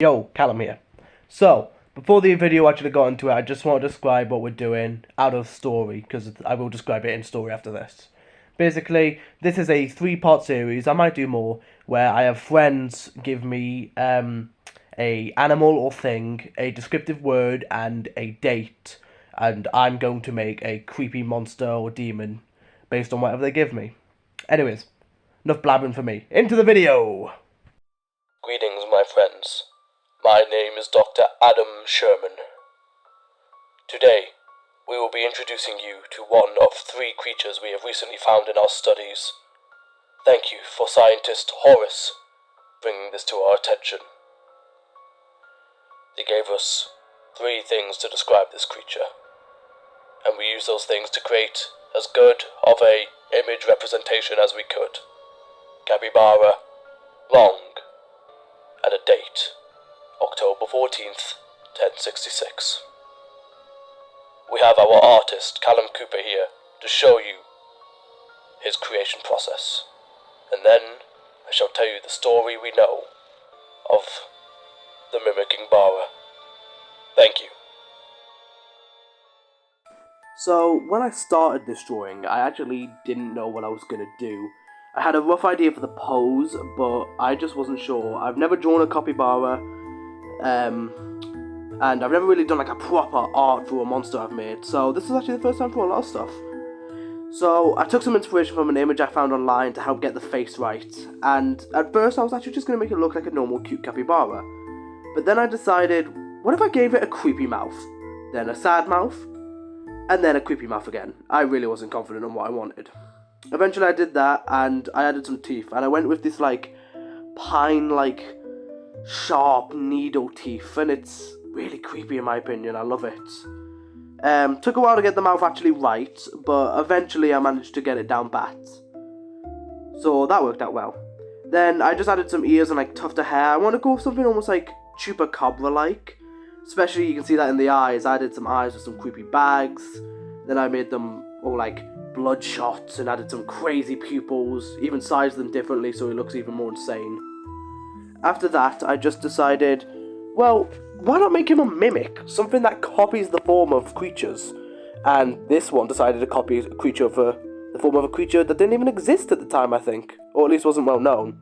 Yo, Callum here. So, before the video actually got into it, I just want to describe what we're doing out of story, because I will describe it in story after this. Basically, this is a three-part series, I might do more, where I have friends give me a animal or thing, a descriptive word, and a date, and I'm going to make a creepy monster or demon based on whatever they give me. Anyways, enough blabbing for me. Into the video! Greetings, my friends. My name is Dr. Adam Sherman. Today, we will be introducing you to one of three creatures we have recently found in our studies. Thank you for scientist Horace bringing this to our attention. They gave us three things to describe this creature, and we used those things to create as good of a image representation as we could. Capybara, long, and a date. October 14th, 1066. We have our artist, Callum Cooper, here to show you his creation process. And then I shall tell you the story we know of the Mimic-Bara. Thank you. So, when I started this drawing, I actually didn't know what I was going to do. I had a rough idea for the pose, but I just wasn't sure. I've never drawn a capybara, and I've never really done like a proper art for a monster I've made, so this is actually the first time for a lot of stuff. So I took some inspiration from an image I found online to help get the face right, and at first I was actually just going to make it look like a normal cute capybara. But then I decided, what if I gave it a creepy mouth, then a sad mouth, and then a creepy mouth again? I really wasn't confident on what I wanted. Eventually I did that, and I added some teeth, and I went with this like pine like sharp needle teeth, and it's really creepy in my opinion. I love it. Took a while to get the mouth actually right, but eventually I managed to get it down pat, so that worked out well. Then I just added some ears and like tuft of hair. I want to go with something almost like chupacabra like, especially you can see that in the eyes. I added some eyes with some creepy bags, then I made them all like bloodshot and added some crazy pupils, even sized them differently so it looks even more insane. After that, I just decided, well, why not make him a mimic? Something that copies the form of creatures. And this one decided to copy a creature of the form of a creature that didn't even exist at the time, I think. Or at least wasn't well known.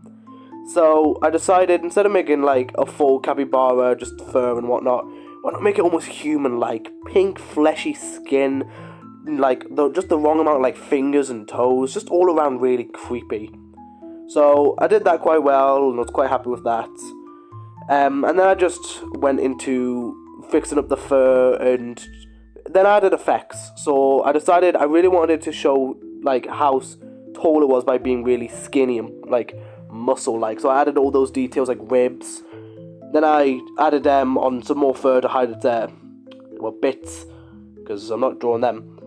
So I decided, instead of making like a full capybara, just fur and whatnot, why not make it almost human-like? Pink, fleshy skin, like just the wrong amount of like fingers and toes, just all around really creepy. So I did that quite well and was quite happy with that. And then I just went into fixing up the fur, and then I added effects. So I decided I really wanted to show like how tall it was by being really skinny and like muscle-like. So I added all those details like ribs. Then I added them on some more fur to hide its bits, because I'm not drawing them.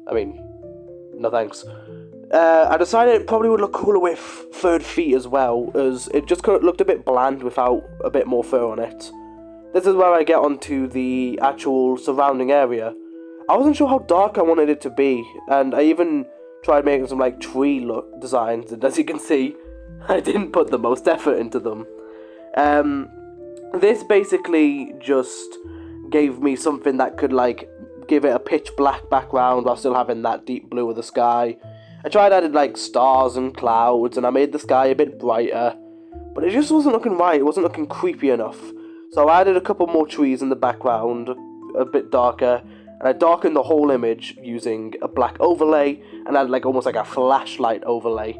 I mean, no thanks. I decided it probably would look cooler with furred feet as well, as it just looked a bit bland without a bit more fur on it. This is where I get onto the actual surrounding area. I wasn't sure how dark I wanted it to be, and I even tried making some like tree look designs, and as you can see, I didn't put the most effort into them. This basically just gave me something that could like give it a pitch black background while still having that deep blue of the sky. I tried adding like stars and clouds, and I made the sky a bit brighter, but it just wasn't looking right. It wasn't looking creepy enough. So I added a couple more trees in the background, a bit darker, and I darkened the whole image using a black overlay, and added like almost like a flashlight overlay.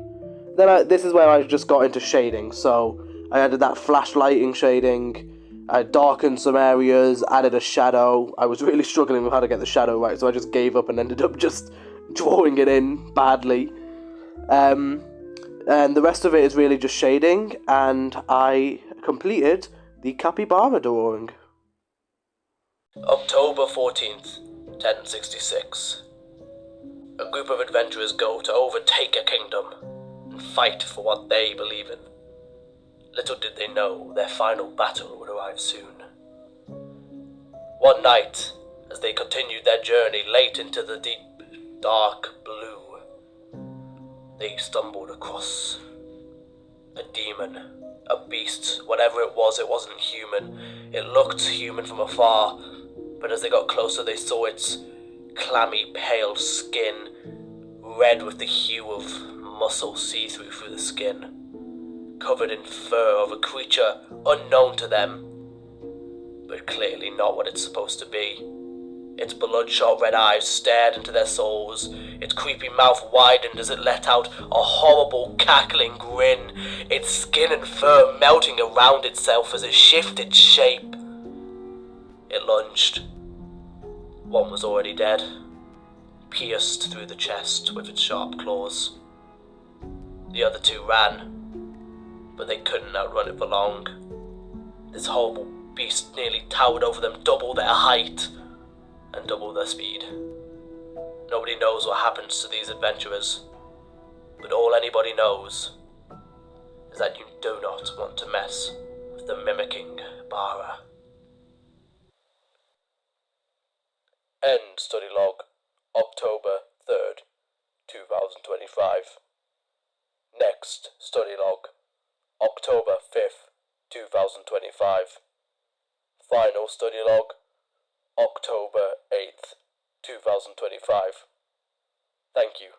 Then this is where I just got into shading. So I added that flashlighting shading. I darkened some areas, added a shadow. I was really struggling with how to get the shadow right, so I just gave up and ended up just drawing it in badly. And the rest of it is really just shading, and I completed the capybara drawing. October 14th, 1066. A group of adventurers go to overtake a kingdom and fight for what they believe in. Little did they know their final battle would arrive soon. One night, as they continued their journey late into the deep, dark blue, they stumbled across a demon A beast, whatever it wasn't human. It looked human from afar, but as they got closer they saw its clammy, pale skin, red with the hue of muscle see-through through the skin, covered in fur of a creature unknown to them, but clearly not what it's supposed to be. Its bloodshot red eyes stared into their souls. Its creepy mouth widened as it let out a horrible, cackling grin, its skin and fur melting around itself as it shifted shape. It lunged. One was already dead, pierced through the chest with its sharp claws. The other two ran, but they couldn't outrun it for long. This horrible beast nearly towered over them, double their height and double their speed. Nobody knows what happens to these adventurers, but all anybody knows is that you do not want to mess with the Mimicking-Bara. End study log, October 3rd, 2025. Next study log, October 5th, 2025. Final study log, October 8th, 2025. Thank you.